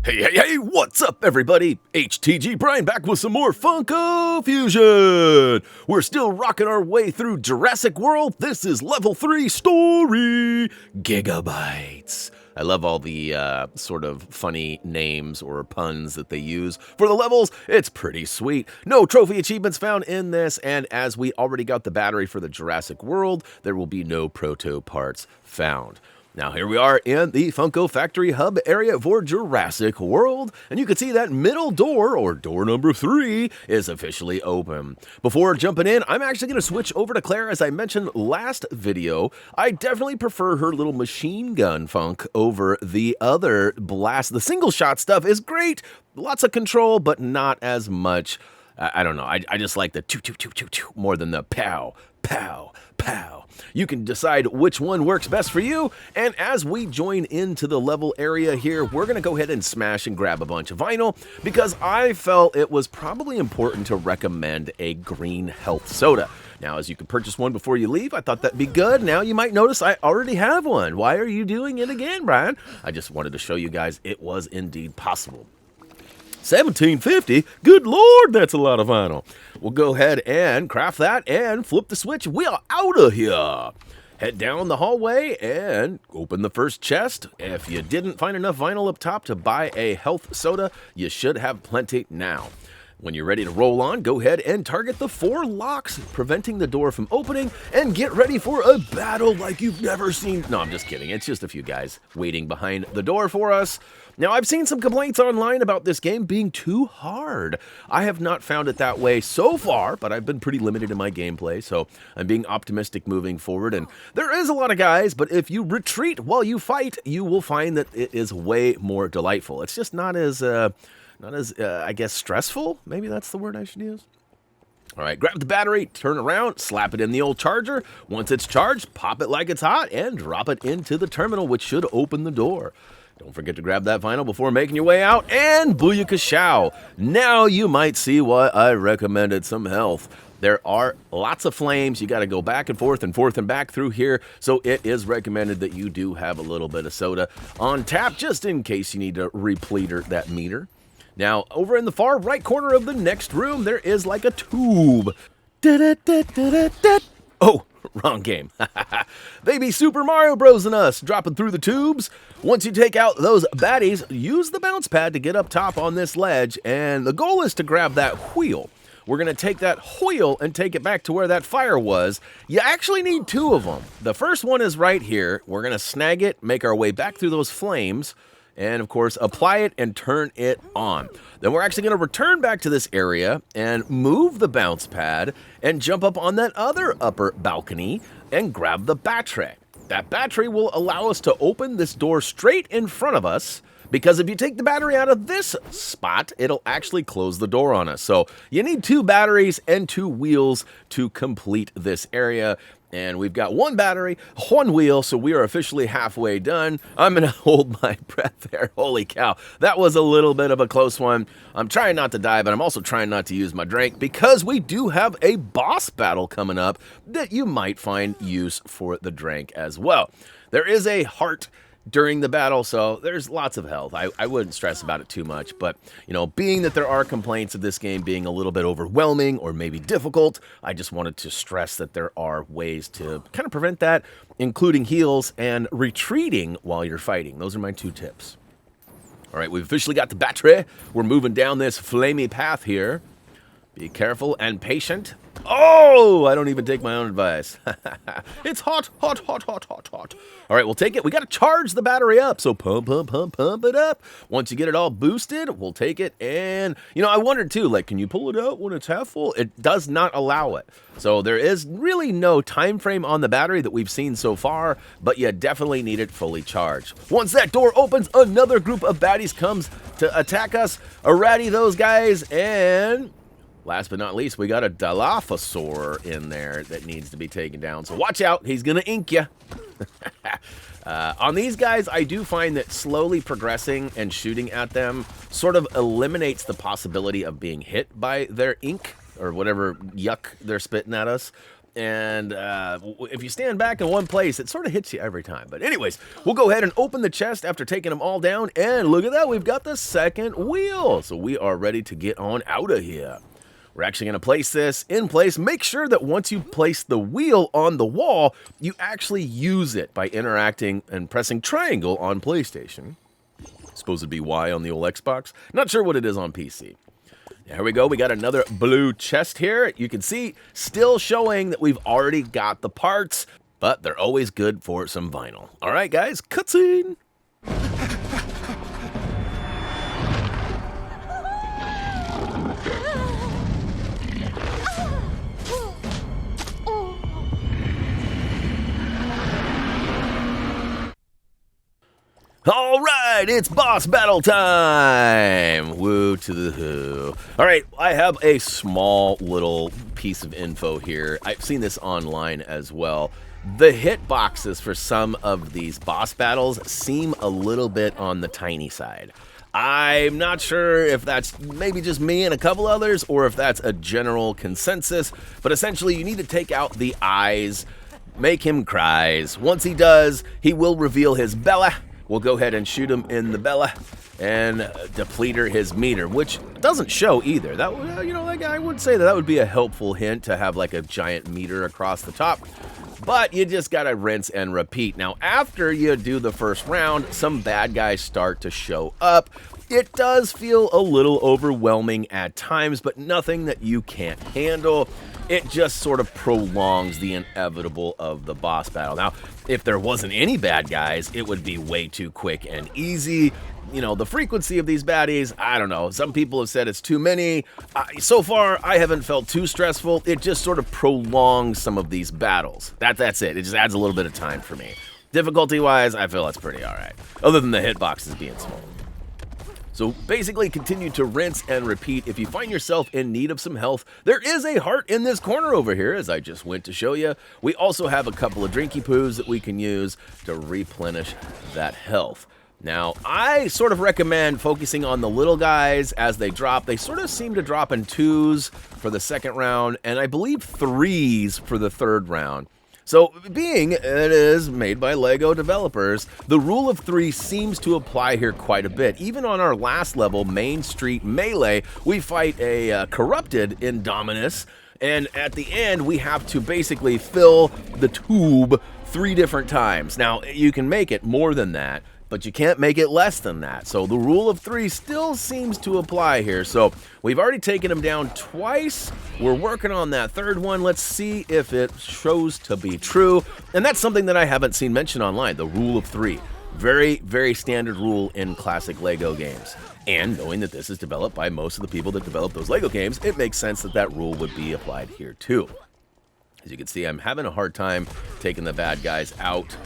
Hey, what's up, everybody? HTG Brian back with some more Funko Fusion. We're still rocking our way through Jurassic World. This is level 3 story, Giga Bites. I love all the sort of funny names or puns that they use for the levels. It's pretty sweet. No trophy achievements found in this, and as we already got the battery for the Jurassic World, there will be no proto parts found. Now here we are in the Funko Factory Hub area for Jurassic World, and you can see that middle door, or door number 3, is officially open. Before jumping in, I'm actually going to switch over to Claire. As I mentioned last video, I definitely prefer her little machine gun funk over the other blast. The single shot stuff is great, lots of control, but not as much. I don't know, I just like the choo more than the pow, pow, pow. You can decide which one works best for you, and as we join into the level area here, we're going to go ahead and smash and grab a bunch of vinyl, because I felt it was probably important to recommend a green health soda. Now, as you can purchase one before you leave, I thought that'd be good. Now you might notice I already have one. Why are you doing it again, Brian? I just wanted to show you guys it was indeed possible. $17.50? Good Lord, that's a lot of vinyl. We'll go ahead and craft that and flip the switch. We are out of here. Head down the hallway and open the first chest. If you didn't find enough vinyl up top to buy a health soda, you should have plenty now. When you're ready to roll on, go ahead and target the 4 locks, preventing the door from opening, and get ready for a battle like you've never seen. No, I'm just kidding. It's just a few guys waiting behind the door for us. Now, I've seen some complaints online about this game being too hard. I have not found it that way so far, but I've been pretty limited in my gameplay, so I'm being optimistic moving forward. And there is a lot of guys, but if you retreat while you fight, you will find that it is way more delightful. It's just not as I guess, stressful. Maybe that's the word I should use. All right, grab the battery, turn around, slap it in the old charger. Once it's charged, pop it like it's hot, and drop it into the terminal, which should open the door. Don't forget to grab that vinyl before making your way out, and booyakashow! Now you might see why I recommended some health. There are lots of flames. You got to go back and forth and back through here, so it is recommended that you do have a little bit of soda on tap, just in case you need to repleter that meter. Now, over in the far right corner of the next room, there is like a tube. Oh, wrong game. Baby Super Mario Bros. And us dropping through the tubes. Once you take out those baddies, use the bounce pad to get up top on this ledge, and the goal is to grab that wheel. We're going to take that wheel and take it back to where that fire was. You actually need 2 of them. The first one is right here. We're going to snag it, make our way back through those flames, and of course apply it and turn it on. Then we're actually going to return back to this area and move the bounce pad and jump up on that other upper balcony and grab the battery. That battery will allow us to open this door straight in front of us, because if you take the battery out of this spot, it'll actually close the door on us. So you need 2 batteries and 2 wheels to complete this area. And we've got 1 battery, 1 wheel, so we are officially halfway done. I'm going to hold my breath there. Holy cow. That was a little bit of a close one. I'm trying not to die, but I'm also trying not to use my drink, because we do have a boss battle coming up that you might find use for the drink as well. There is a heart during the battle, so there's lots of health. I wouldn't stress about it too much, but, you know, being that there are complaints of this game being a little bit overwhelming or maybe difficult, I just wanted to stress that there are ways to kind of prevent that, including heals and retreating while you're fighting. Those are my 2 tips. All right, we've officially got the battery. We're moving down this flamey path here. Be careful and patient. Oh, I don't even take my own advice. It's hot, hot, hot, hot, hot, hot. All right, we'll take it. We got to charge the battery up, so pump it up. Once you get it all boosted, we'll take it. And, you know, I wondered too, like, can you pull it out when it's half full? It does not allow it. So there is really no time frame on the battery that we've seen so far, but you definitely need it fully charged. Once that door opens, another group of baddies comes to attack us. Alrighty, those guys, and last but not least, we got a Dilophosaur in there that needs to be taken down. So watch out, he's going to ink you. On these guys, I do find that slowly progressing and shooting at them sort of eliminates the possibility of being hit by their ink or whatever yuck they're spitting at us. And if you stand back in one place, it sort of hits you every time. But anyways, we'll go ahead and open the chest after taking them all down. And look at that, we've got the second wheel. So we are ready to get on out of here. We're actually going to place this in place. Make sure that once you place the wheel on the wall, you actually use it by interacting and pressing triangle on PlayStation. Supposed to be Y on the old Xbox. Not sure what it is on PC. Here we go. We got another blue chest here. You can see still showing that we've already got the parts, but they're always good for some vinyl. All right, guys, cutscene. All right, it's boss battle time. Woo to the who. All right, I have a small little piece of info here. I've seen this online as well. The hit boxes for some of these boss battles seem a little bit on the tiny side. I'm not sure if that's maybe just me and a couple others, or if that's a general consensus, but essentially you need to take out the eyes, make him cries. Once he does, he will reveal his Bella. We'll go ahead and shoot him in the Bella and depleter his meter, which doesn't show either. That would, like I would say that would be a helpful hint to have like a giant meter across the top. But you just gotta rinse and repeat. Now, after you do the first round, some bad guys start to show up. It does feel a little overwhelming at times, but nothing that you can't handle. It just sort of prolongs the inevitable of the boss battle. Now, if there wasn't any bad guys, it would be way too quick and easy. The frequency of these baddies, I don't know. Some people have said it's too many. So far, I haven't felt too stressful. It just sort of prolongs some of these battles. That's it. It just adds a little bit of time for me. Difficulty-wise, I feel that's pretty all right. Other than the hitboxes being small. So basically continue to rinse and repeat. If you find yourself in need of some health, there is a heart in this corner over here, as I just went to show you. We also have a couple of drinky poos that we can use to replenish that health. Now, I sort of recommend focusing on the little guys as they drop. They sort of seem to drop in 2s for the second round, and I believe 3s for the third round. So, being it is made by LEGO developers, the rule of 3 seems to apply here quite a bit. Even on our last level, Main Street Melee, we fight a corrupted Indominus, and at the end, we have to basically fill the tube 3 different times. Now, you can make it more than that, but you can't make it less than that. So the rule of 3 still seems to apply here. So we've already taken him down twice. We're working on that third one. Let's see if it shows to be true. And that's something that I haven't seen mentioned online, the rule of 3. Very, very standard rule in classic LEGO games. And knowing that this is developed by most of the people that develop those LEGO games, it makes sense that that rule would be applied here too. As you can see, I'm having a hard time taking the bad guys out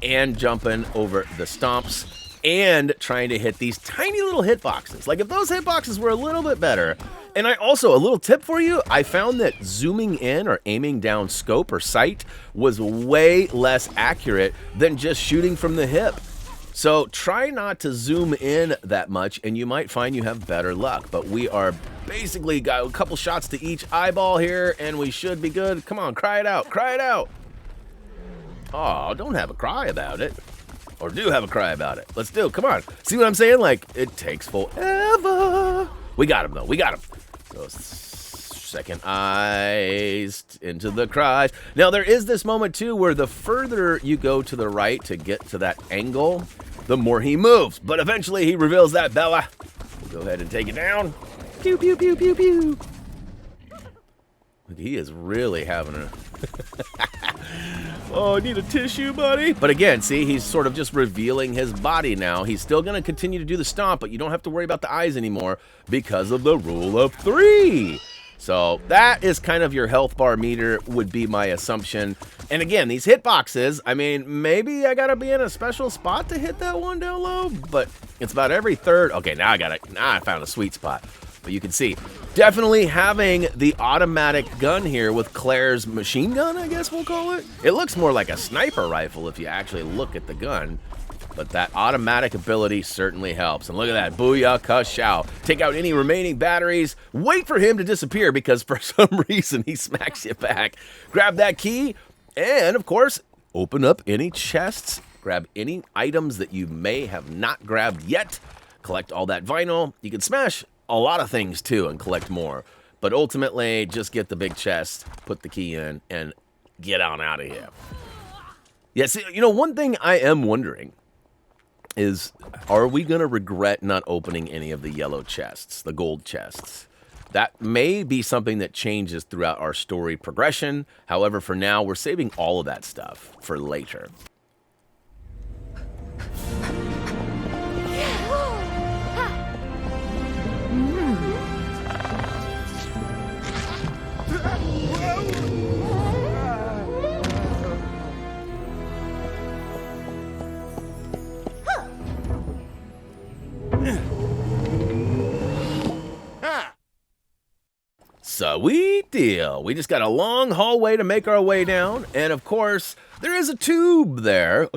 and jumping over the stomps and trying to hit these tiny little hitboxes. Like if those hitboxes were a little bit better. And I also, a little tip for you, I found that zooming in or aiming down scope or sight was way less accurate than just shooting from the hip. So try not to zoom in that much and you might find you have better luck. But we are basically got a couple shots to each eyeball here and we should be good. Come on, cry it out, cry it out. Oh, don't have a cry about it. Or do have a cry about it. Let's do it. Come on. See what I'm saying? Like, it takes forever. We got him, though. We got him. So, second eyes into the cries. Now, there is this moment, too, where the further you go to the right to get to that angle, the more he moves. But eventually, he reveals that Bella. We'll go ahead and take it down. Pew, pew, pew, pew, pew. He is really having a... Oh, I need a tissue, buddy. But again, see, he's sort of just revealing his body now. He's still going to continue to do the stomp, but you don't have to worry about the eyes anymore because of the rule of 3. So that is kind of your health bar meter would be my assumption. And again, these hitboxes, I mean, maybe I got to be in a special spot to hit that one down low, but it's about every third. Okay, now I found a sweet spot. But you can see, definitely having the automatic gun here with Claire's machine gun, I guess we'll call it. It looks more like a sniper rifle if you actually look at the gun. but that automatic ability certainly helps. And look at that, booyah, ka-chow. Take out any remaining batteries, wait for him to disappear because for some reason he smacks you back. Grab that key, and of course, open up any chests, grab any items that you may have not grabbed yet, collect all that vinyl. You can smash a lot of things too and collect more, but ultimately just get the big chest, put the key in, and get on out of here. Yeah, see, you know, one thing I am wondering is, are we going to regret not opening any of the yellow chests, the gold chests? That may be something that changes throughout our story progression. However, for now, we're saving all of that stuff for later. Sweet deal. We just got a long hallway to make our way down, and of course, there is a tube there,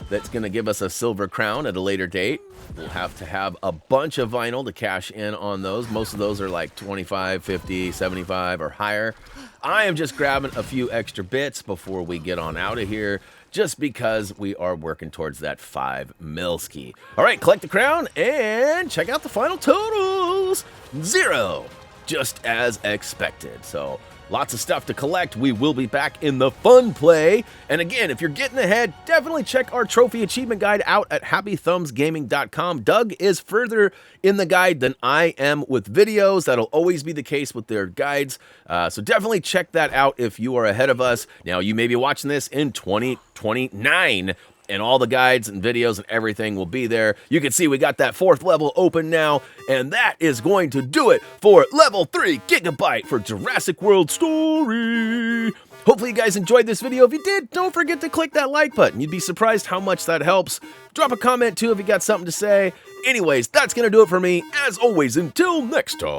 that's going to give us a silver crown at a later date. We'll have to have a bunch of vinyl to cash in on those. Most of those are like 25, 50, 75 or higher. I am just grabbing a few extra bits before we get on out of here, just because we are working towards that 5 milski. All right, collect the crown and check out the final totals. 0. Just as expected. So lots of stuff to collect. We will be back in the fun play. And again, if you're getting ahead, definitely check our trophy achievement guide out at HappyThumbsGaming.com. Doug is further in the guide than I am with videos. That'll always be the case with their guides. So definitely check that out if you are ahead of us. Now, you may be watching this in 2029. And all the guides and videos and everything will be there. You can see we got that 4th level open now, and that is going to do it for level 3 Gigabyte for Jurassic World Story. Hopefully you guys enjoyed this video. If you did, don't forget to click that like button. You'd be surprised how much that helps. Drop a comment too if you got something to say. Anyways, that's going to do it for me. As always, until next time.